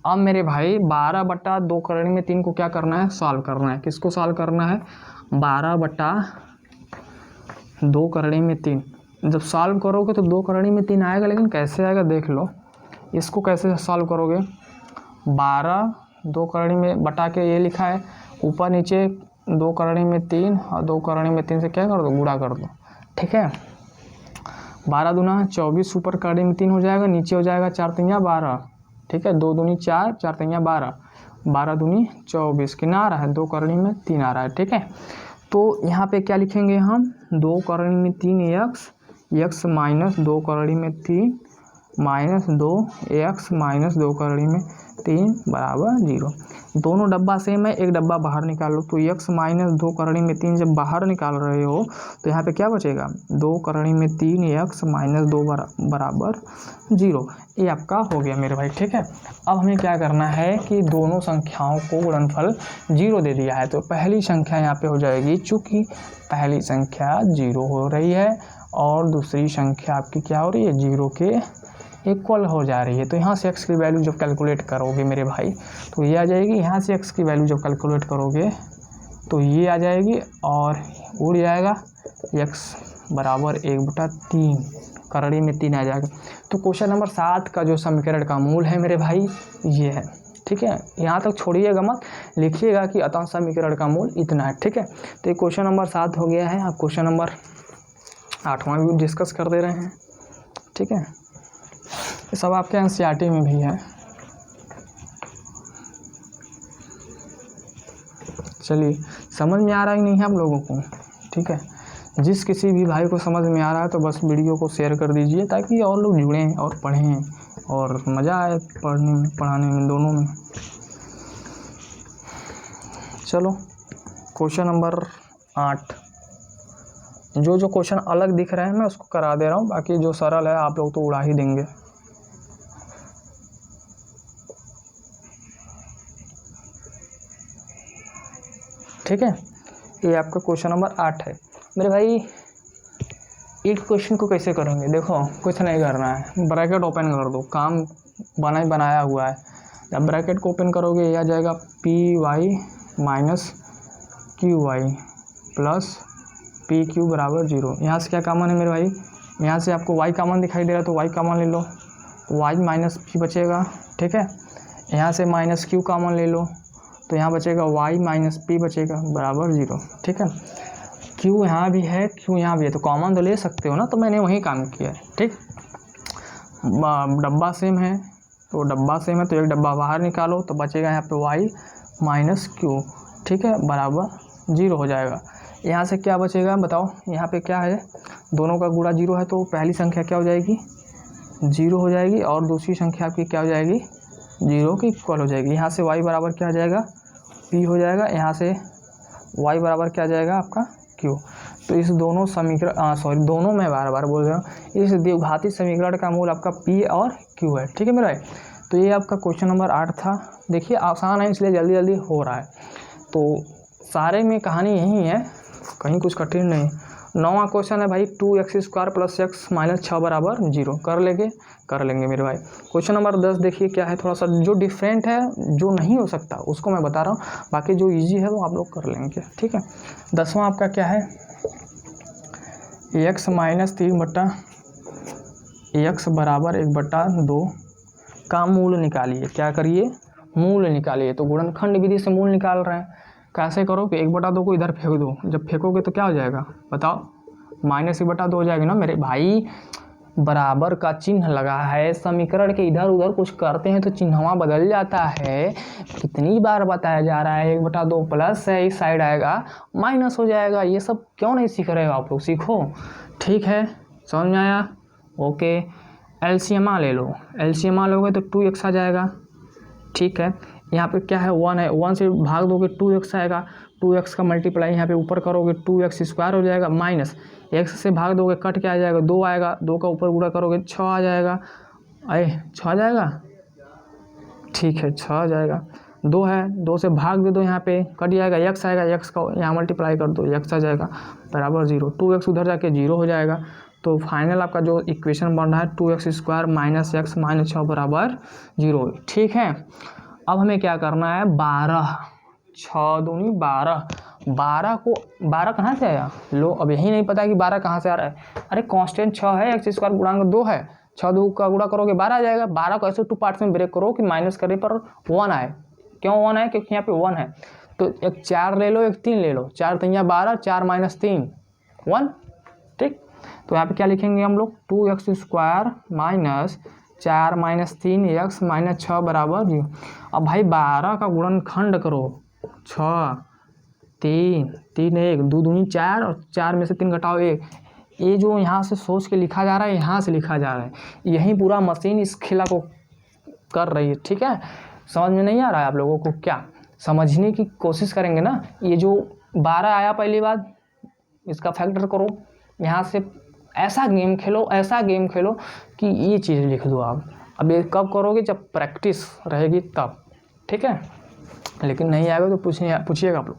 अब मेरे भाई 12 बटा 2 कड़ी में 3 को क्या करना है, सॉल्व करना है। किसको सॉल्व करना है, 12 बटा 2 कड़ी में 3। जब सॉल्व करोगे तो 2 कड़ी में 3 आएगा, लेकिन कैसे आएगा देख लो। इसको कैसे सॉल्व करोगे, 12 2 कड़ी में बटा के ये लिखा है, ऊपर नीचे 2 कड़ी में 3 और 2 कड़ी में 3 से क्या कर दो, गुणा कर दो। ठीक है, 12 दूना 24, ऊपर कड़ी में 3 हो जाएगा, नीचे हो जाएगा 4 3 12। ठीक है, 2 दूनी 4, 4 3 12, 12 दूनी 24। कितना आ रहा है, 2 कड़ी में 3 आ रहा है। ठीक है, तो यहाँ पे क्या लिखेंगे हम, 2 कड़ी में 3 x माइनस 2 कड़ी में 3 माइनस 2 x माइनस 2 कड़ी में 3 बराबर 0। दोनों डब्बा सेम है, एक डब्बा बाहर निकालो। तो x माइनस 2 कड़ी में 3 जब बाहर निकाल रहे हो तो यहाँ पे क्या बचेगा, 2 कड़ी में 3 x माइनस 2 बराबर 0। ये आपका हो गया मेरे भाई। ठीक है, अब हमें क्या करना है कि दोनों संख्याओं को गुणनफल 0 दे दिया है, तो पहली संख्या यहाँ पे हो जाएगी, चूँकि पहली संख्या 0 हो रही है और दूसरी संख्या आपकी क्या हो रही है, 0 के इक्वल हो जा रही है। तो यहाँ से x की वैल्यू जब कैलकुलेट करोगे मेरे भाई तो ये आ जाएगी, यहाँ से x की वैल्यू जब कैलकुलेट करोगे तो ये आ जाएगी और उड़ जाएगा, x बराबर 1/3 कड़ी में 3 आ जाएगा। तो क्वेश्चन नंबर 7 का जो समीकरण का मूल है मेरे भाई ये है। ठीक है, यहाँ तक छोड़िएगा मत, लिखिएगा कि अतः समीकरण का मूल इतना है। ठीक है, तो ये क्वेश्चन नंबर 7 हो गया है। आप क्वेश्चन नंबर 8वां भी डिस्कस कर दे रहे हैं। ठीक है, ये सब आपके एनसीईआरटी में भी है। चलिए, समझ में आ रहा है नहीं है आप लोगों को। ठीक है, जिस किसी भी भाई को समझ में आ रहा है तो बस वीडियो को शेयर कर दीजिए, ताकि और लोग जुड़ें और पढ़ें और मज़ा आए पढ़ने में पढ़ाने में, दोनों में। चलो क्वेश्चन नंबर 8, जो क्वेश्चन अलग दिख रहे हैं मैं उसको करा दे रहा हूँ, बाकी जो सरल है आप लोग तो उड़ा ही देंगे। ठीक है, ये आपका क्वेश्चन नंबर 8 है मेरे भाई। एक क्वेश्चन को कैसे करेंगे, देखो कुछ नहीं करना है, ब्रैकेट ओपन कर दो, काम बनाया हुआ है। जब ब्रैकेट को ओपन करोगे ये आ जाएगा py minus qy plus pq बराबर 0। यहाँ से क्या कॉमन है मेरे भाई, यहाँ से आपको y कॉमन दिखाई दे रहा है तो y कॉमन ले लो, y माइनस p बचेगा। ठीक है, यहाँ से माइनस q कॉमन ले लो तो यहाँ बचेगा y माइनस p बचेगा बराबर 0। ठीक है, q यहाँ भी है, q यहाँ भी है, तो कॉमन तो ले सकते हो ना, तो मैंने वही काम किया है। ठीक, डब्बा सेम है तो डब्बा सेम है, तो एक डब्बा बाहर निकालो तो बचेगा यहाँ पे y माइनस q। ठीक है, बराबर 0 हो जाएगा। यहाँ से क्या बचेगा बताओ, यहाँ पे क्या है, दोनों का गुणा 0 है, तो पहली संख्या क्या हो जाएगी, 0 हो जाएगी और दूसरी संख्या आपकी क्या हो जाएगी, 0 की इक्वल हो जाएगी। यहाँ से y बराबर क्या आ जाएगा, p हो जाएगा, यहाँ से y बराबर क्या आ जाएगा आपका q। तो इस दोनों समीकरण दोनों मैं बार बार बोल रहा हूँ, इस द्विघाती समीकरण का मूल आपका p और q है। ठीक है मेरा भाई। तो ये आपका क्वेश्चन नंबर 8 था। देखिए आसान है इसलिए जल्दी जल्दी हो रहा है, तो सारे में कहानी यही है, कहीं कुछ कठिन नहीं। 9वां क्वेश्चन है भाई 2x² + x - 6 = 0। कर लेंगे मेरे भाई। क्वेश्चन नंबर 10 देखिए क्या है, थोड़ा सा जो डिफरेंट है, जो नहीं हो सकता उसको मैं बता रहा हूँ, बाकी जो इजी है वो आप लोग कर लेंगे। ठीक है। 10वां आपका क्या है, x - 3/x = 1/2 का मूल निकालिए। क्या करिए, मूल निकालिए। तो गुणनखंड विधि से मूल निकाल रहे हैं। कैसे करो कि 1/2 को इधर फेंक दो, जब फेंकोगे तो क्या हो जाएगा बताओ, -1/2 हो जाएगी ना मेरे भाई। बराबर का चिन्ह लगा है, समीकरण के इधर उधर कुछ करते हैं तो चिन्हवा बदल जाता है। कितनी बार बताया जा रहा है, 1/2 प्लस है, इस साइड आएगा माइनस हो जाएगा। ये सब क्यों नहीं सीख रहे हो आप लोग, सीखो। ठीक है, समझ में आया। ओके, एलसीएम ले लो, एलसीएम लोगे तो 2x आ जाएगा। ठीक है, यहाँ पे क्या है 1 है, 1 से भाग दोगे 2x आएगा, 2x का मल्टीप्लाई यहाँ पे ऊपर करोगे 2x² हो जाएगा, माइनस x से भाग दोगे कट के आ जाएगा 2 आएगा, 2 का ऊपर गुणा करोगे 6 आ जाएगा। 6 आ जाएगा, ठीक है 6 आ जाएगा। 2 है, 2 से भाग दे दो, यहाँ पे कट जाएगा, x आएगा, x का यहाँ मल्टीप्लाई कर दो, x आ जाएगा बराबर 0। 2x उधर जाके 0 हो जाएगा। तो फाइनल आपका जो इक्वेशन बन रहा है 2x² - x - 6 = 0। ठीक है, अब हमें क्या करना है, 12, 6 दूनी 12, 12 को 12 कहाँ से आया लो, अब यही नहीं पता कि 12 कहाँ से आ रहा है। अरे कांस्टेंट 6 है, x² गुणांक 2 है, 6 2 का गुणा करोगे 12 आ जाएगा। 12 को ऐसे 2 पार्ट्स में ब्रेक करो कि माइनस करने पर 1 आए। क्यों 1 आए, क्योंकि यहाँ पे 1 है। तो एक 4 ले लो, एक 3 ले लो, 4 3 12, 4 - 3 1। ठीक, तो यहाँ पे क्या लिखेंगे हम लोग, 2x² - 4 - 3x - 6 = 0। अब भाई 12 का गुणनखंड करो, 6 3 3 1, 2 दूनी 4 और 4 में से 3 घटाओ 1। ये जो यहाँ से सोच के लिखा जा रहा है, यहाँ से लिखा जा रहा है, यही पूरा मशीन इस खेला को कर रही है। ठीक है, समझ में नहीं आ रहा है आप लोगों को, क्या समझने की कोशिश करेंगे ना। ये जो 12 आया पहली बार, इसका फैक्टर करो, यहाँ से ऐसा गेम खेलो कि ये चीज़ लिख दो आप। अब ये कब करोगे, जब प्रैक्टिस रहेगी तब। ठीक है, लेकिन नहीं आएगा तो पूछिएगा आप लोग।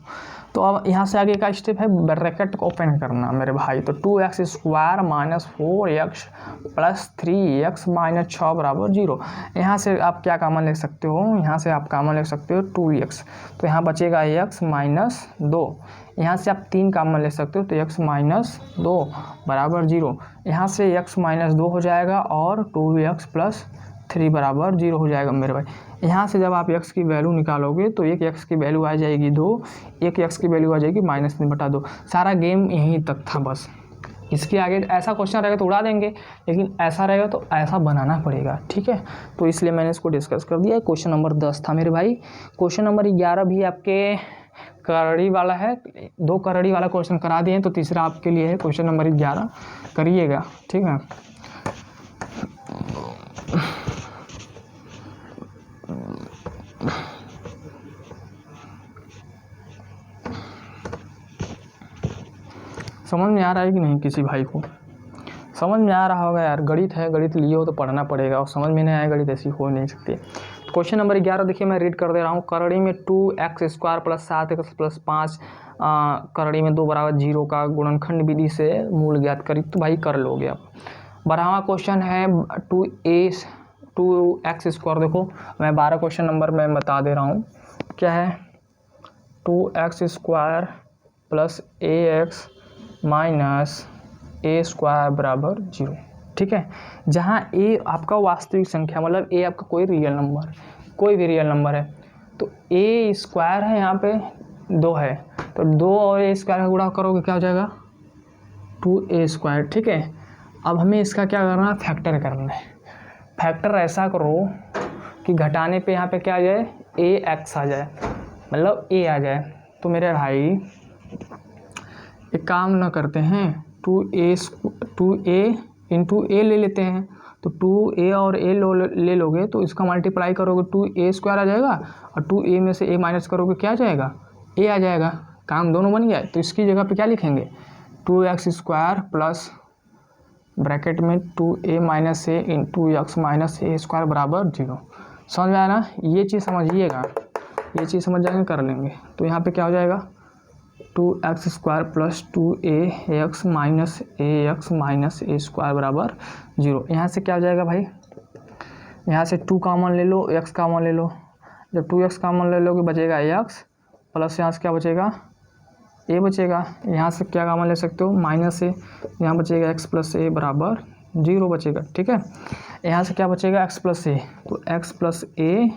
तो अब यहाँ से आगे का स्टेप है ब्रैकेट को ओपन करना मेरे भाई। तो 2x² - 4x + 3x - 6 = 0। यहाँ से आप क्या कॉमन ले सकते हो, यहाँ से आप कॉमन ले सकते हो 2x, तो यहाँ बचेगा x - 2। यहाँ से आप 3 कॉमन ले सकते हो, तो x - 2 = 0। यहाँ से x - 2 हो जाएगा और 2x + 3 = 0 हो जाएगा मेरे भाई। यहाँ से जब आप x की वैल्यू निकालोगे तो एक x की वैल्यू आ जाएगी 2, एक x की वैल्यू आ जाएगी -3/2। सारा गेम यहीं तक था बस। इसके आगे ऐसा क्वेश्चन रहेगा तो उड़ा देंगे, लेकिन ऐसा रहेगा तो ऐसा बनाना पड़ेगा। ठीक है, तो इसलिए मैंने इसको डिस्कस कर दिया। क्वेश्चन नंबर 10 था मेरे भाई। क्वेश्चन नंबर 11 भी आपके करड़ी वाला है, 2 करड़ी वाला क्वेश्चन करा दिए, तो तीसरा आपके लिए है क्वेश्चन नंबर 11, करिएगा। ठीक है, समझ में आ रहा है कि नहीं, किसी भाई को समझ में आ रहा होगा यार। गणित है, गणित लिए हो तो पढ़ना पड़ेगा, और समझ में नहीं आया गणित ऐसी हो नहीं सकती। क्वेश्चन नंबर 11 देखिए, मैं रीड कर दे रहा हूँ। करड़ी में 2x² + 7x + 5 करड़ी में 2 = 0 का गुणनखंड विधि से मूल ज्ञात करी। तो भाई कर लोगे आप। 12वां क्वेश्चन है 2x²। देखो मैं 12 क्वेश्चन नंबर में बता दे रहा हूँ क्या है, 2x² + ax - a² = 0। ठीक है, जहाँ a आपका वास्तविक संख्या, मतलब a आपका कोई रियल नंबर, कोई भी रियल नंबर है, तो a² है, यहाँ पे 2 है, तो 2 और a² का गुणा करोगे क्या हो जाएगा, 2a²। ठीक है, अब हमें इसका क्या करना है, फैक्टर करना है। फैक्टर ऐसा करो कि घटाने पे यहाँ पे क्या आ जाए, ax आ जाए, मतलब a आ जाए। तो मेरे भाई एक काम ना करते हैं, 2a × a ले लेते हैं, तो 2a और a ले लोगे तो इसका मल्टीप्लाई करोगे 2a² आ जाएगा, और 2a में से a माइनस करोगे क्या आ जाएगा, a आ जाएगा। काम दोनों बन गया। तो इसकी जगह पे क्या लिखेंगे, 2x² प्लस ब्रैकेट में 2a minus a into x minus a² बराबर 0। समझ में आया ना, ये चीज़ समझिएगा, ये चीज़ समझ जाएंगे कर लेंगे। तो यहाँ पे क्या हो जाएगा 2x² plus 2ax minus a² बराबर 0। यहाँ से क्या हो जाएगा भाई, यहाँ से 2 कॉमन ले लो, x कॉमन ले लो। जब 2x कॉमन ले लोगे बचेगा x प्लस यहाँ से क्या बचेगा a बचेगा। यहाँ से क्या कॉमन ले सकते हो, माइनस a, यहाँ बचेगा x प्लस a बराबर 0 बचेगा। ठीक है, यहाँ से क्या बचेगा x प्लस a, तो x प्लस a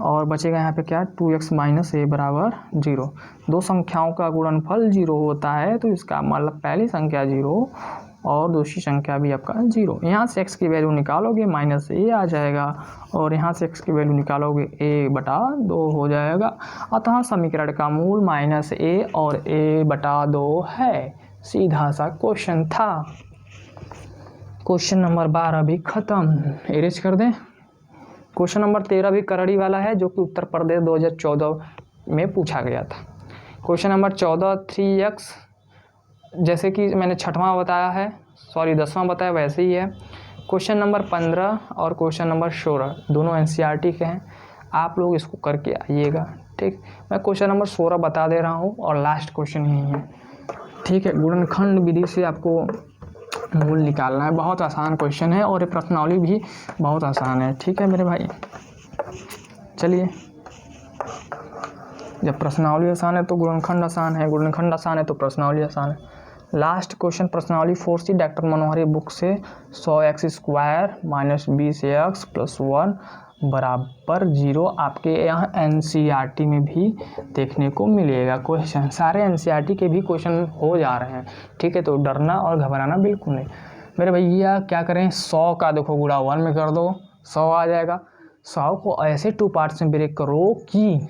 और बचेगा यहाँ पे क्या 2x माइनस a बराबर 0। दो संख्याओं का गुणनफल 0 होता है, तो इसका मतलब पहली संख्या 0 और दूसरी संख्या भी आपका 0। यहाँ से x की वैल्यू निकालोगे माइनस a आ जाएगा, और यहाँ से x की वैल्यू निकालोगे a/2 हो जाएगा। अतः समीकरण का मूल माइनस a और a/2 है। सीधा सा क्वेश्चन था। क्वेश्चन नंबर 12 भी खत्म, इरेज कर दें। क्वेश्चन नंबर 13 भी करड़ी वाला है, जो कि उत्तर प्रदेश 2014 में पूछा गया था। क्वेश्चन नंबर 14 3x, जैसे कि मैंने 6वां बताया है, सॉरी 10वां बताया वैसे ही है। क्वेश्चन नंबर 15 और क्वेश्चन नंबर 16 दोनों एनसीईआरटी के हैं, आप लोग इसको करके आइएगा। ठीक, मैं क्वेश्चन नंबर 16 बता दे रहा हूँ और लास्ट क्वेश्चन यही है। ठीक है, गुणनखंड विधि से आपको मूल निकालना है। बहुत आसान क्वेश्चन है और ये प्रश्नावली भी बहुत आसान है। ठीक है मेरे भाई, चलिए, जब प्रश्नावली आसान है तो गुणनखंड आसान है, गुणनखंड आसान है तो प्रश्नावली आसान है। लास्ट क्वेश्चन प्रश्नावली 4C डॉक्टर मनोहरी बुक से 100x² माइनस 20x प्लस 1 बराबर 0 आपके यहाँ एनसीईआरटी में भी देखने को मिलेगा। क्वेश्चन सारे एनसीईआरटी के भी क्वेश्चन हो जा रहे हैं। ठीक है, तो डरना और घबराना बिल्कुल नहीं मेरे भैया। क्या करें, 100 का देखो गुणा 1 में कर दो, 100 आ जाएगा। 100 को ऐसे 2 पार्ट्स में ब्रेक करो कि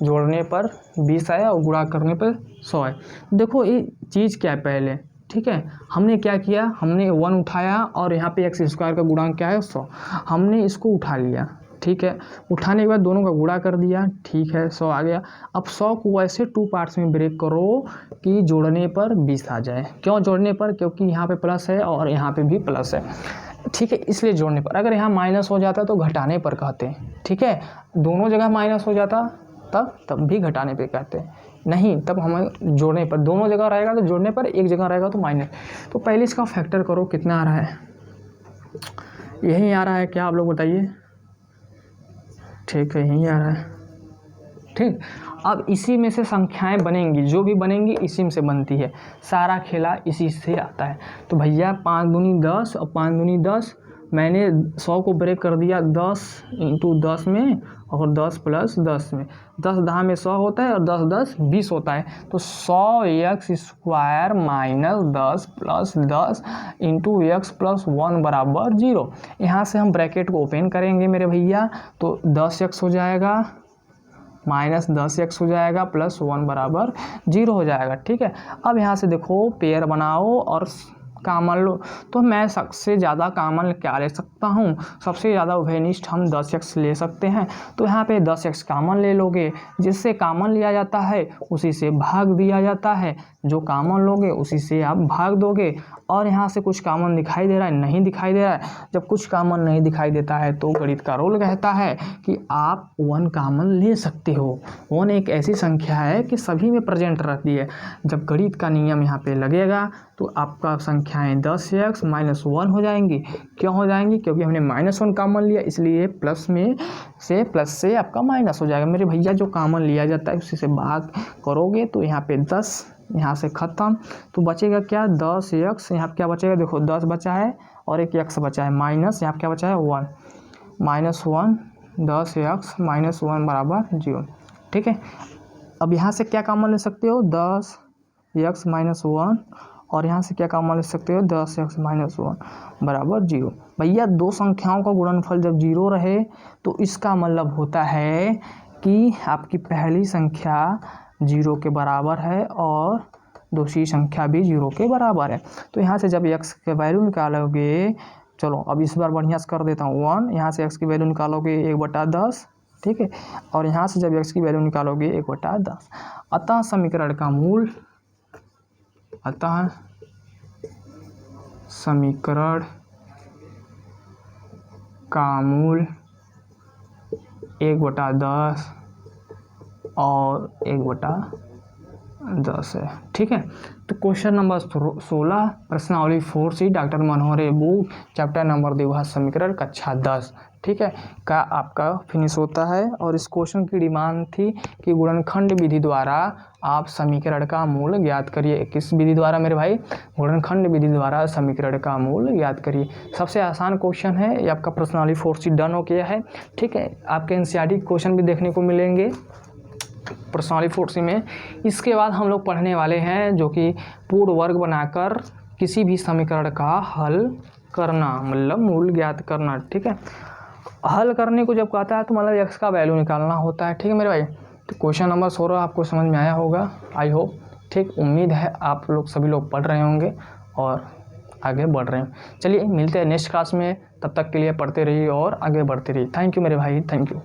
जोड़ने पर 20 आया और गुणा करने पर 100 है। देखो ये चीज़ क्या है पहले, ठीक है, हमने क्या किया, हमने 1 उठाया और यहाँ पे x² का गुणांक क्या है 100, हमने इसको उठा लिया। ठीक है, उठाने के बाद दोनों का गुणा कर दिया, ठीक है 100 आ गया। अब 100 को ऐसे 2 पार्ट्स में ब्रेक करो कि जोड़ने पर 20 आ जाए। क्यों जोड़ने पर, क्योंकि यहाँ पे प्लस है और यहाँ पे भी प्लस है। ठीक है, इसलिए जोड़ने पर। अगर यहाँ माइनस हो जाता तो घटाने पर कहते हैं। ठीक है, दोनों जगह माइनस हो जाता तब भी घटाने पे कहते हैं, नहीं तब हमें जोड़ने पर। दोनों जगह रहेगा तो जोड़ने पर, एक जगह रहेगा तो माइनस। तो पहले इसका फैक्टर करो, कितना आ रहा है, यही आ रहा है क्या, आप लोग बताइए। ठीक है, यही आ रहा है। ठीक, अब इसी में से संख्याएं बनेंगी, जो भी बनेंगी इसी में से बनती है, सारा खेला इसी से आता है। तो भैया 5 दूनी 10 और 5 दूनी 10, मैंने 100 को ब्रेक कर दिया 10 इंटू 10 में और 10 प्लस 10 में। 10 10 में 100 होता है और 10 10 20 होता है। तो 100x² minus 10 plus 10 into x plus 1 बराबर 0। यहाँ से हम ब्रैकेट को ओपन करेंगे मेरे भैया, तो 10x हो जाएगा माइनस 10x हो जाएगा प्लस 1 बराबर 0 हो जाएगा। ठीक है, अब यहाँ से देखो पेयर बनाओ और कॉमन लो। तो मैं सबसे ज़्यादा कॉमन क्या ले सकता हूँ, सबसे ज़्यादा उभयनिष्ठ हम 10x ले सकते हैं। तो यहाँ पे 10x कॉमन ले लोगे, जिससे कॉमन लिया जाता है उसी से भाग दिया जाता है, जो कॉमन लोगे उसी से आप भाग दोगे। और यहाँ से कुछ कॉमन दिखाई दे रहा है, नहीं दिखाई दे रहा है। जब कुछ कॉमन नहीं दिखाई देता है तो गणित का रूल कहता है कि आप 1 कॉमन ले सकते हो। 1 एक ऐसी संख्या है कि सभी में प्रेजेंट रहती है। जब गणित का नियम यहाँ पे लगेगा तो आपका संख्याएं 10x माइनस 1 हो जाएंगी। क्यों हो जाएंगी, क्योंकि हमने -1 कॉमन लिया, इसलिए प्लस से आपका माइनस हो जाएगा। मेरे भैया जो कॉमन लिया जाता है उसी से भाग करोगे तो यहाँ पे 10, यहाँ से ख़त्म। तो बचेगा क्या 10x, यहाँ क्या बचेगा, देखो 10 बचा है और एक x बचा है, माइनस यहाँ क्या बचा है 1, -1 10x माइनस 1 बराबर 0। ठीक है, अब यहाँ से क्या कॉमन ले सकते हो 10x माइनस 1, और यहाँ से क्या कॉमन ले सकते हो 10x माइनस 1 बराबर 0। भैया दो संख्याओं का गुणनफल जब 0 रहे तो इसका मतलब होता है कि आपकी पहली संख्या 0 के बराबर है और दूसरी संख्या भी 0 के बराबर है। तो यहाँ से जब x के वैल्यू निकालोगे चलो अब इस बार बढ़िया से कर देता हूँ 1, यहाँ से x की वैल्यू निकालोगे 1/10, ठीक है, और यहाँ से जब x की वैल्यू निकालोगे 1/10। अतः समीकरण का मूल, अतः समीकरण का मूल 1/10 और 1/10 है, ठीक है। तो क्वेश्चन नंबर 16 प्रश्नावली 4C डॉक्टर मनोहर बुक चैप्टर नंबर द्विघात समीकरण कक्षा 10, ठीक है, का आपका फिनिश होता है। और इस क्वेश्चन की डिमांड थी कि गुणनखंड विधि द्वारा आप समीकरण का मूल ज्ञात करिए। किस विधि द्वारा मेरे भाई? गुणनखंड विधि द्वारा समीकरण का मूल ज्ञात करिए। सबसे आसान क्वेश्चन है ये आपका प्रश्नावली 4C डन हो गया है, ठीक है। आपके एनसीईआरटी क्वेश्चन भी देखने को मिलेंगे प्रश्नावली 4C में। इसके बाद हम लोग पढ़ने वाले हैं जो कि पूर्ण वर्ग बनाकर किसी भी समीकरण का हल करना, मतलब मूल ज्ञात करना, ठीक है। हल करने को जब कहता है तो मतलब x का वैल्यू निकालना होता है, ठीक है मेरे भाई। तो क्वेश्चन नंबर 16 आपको समझ में आया होगा, आई होप, ठीक। उम्मीद है आप लोग सभी लोग पढ़ रहे होंगे और आगे बढ़ रहे हैं। चलिए मिलते हैं नेक्स्ट क्लास में, तब तक के लिए पढ़ते रहिए और आगे बढ़ते रहिए। थैंक यू मेरे भाई, थैंक यू।